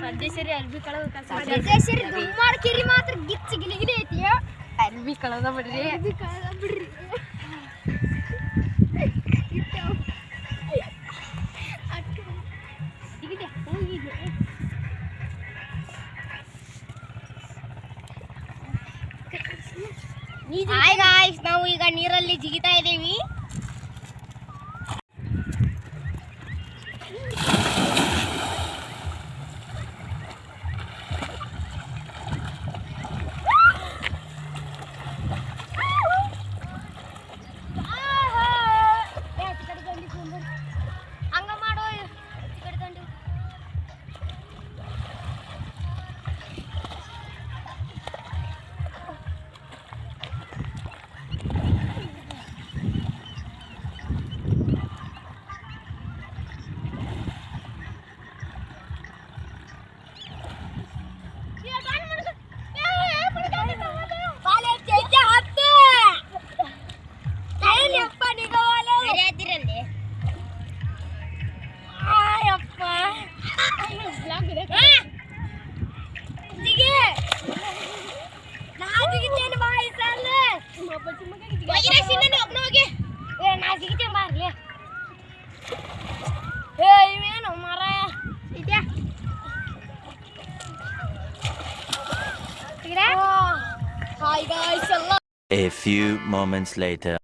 ಪಂಚೇಶ್ವರಿ ಅರ್ಬಿ ಕಳದ ಪಂಚೇಶ್ವರಿ ದುಮ್ಮಾಡ್ ಕಿರಿ ಮಾತ್ರ ಗಿಚ್ಚಿ ಗಿಲಿಗಿಲಿ ಐತಿ ಅರ್ಬಿ ಕಳದ ಬಿಡ್ರಿ ಹಾಯ್ ಗಾಯ್ಸ್, ನಾವು ಈಗ ನೀರಲ್ಲಿ ಜಿಗಿತಾ ಇದ್ದೀವಿ. ಹಂಗ ಮಾಡೋ A few moments later.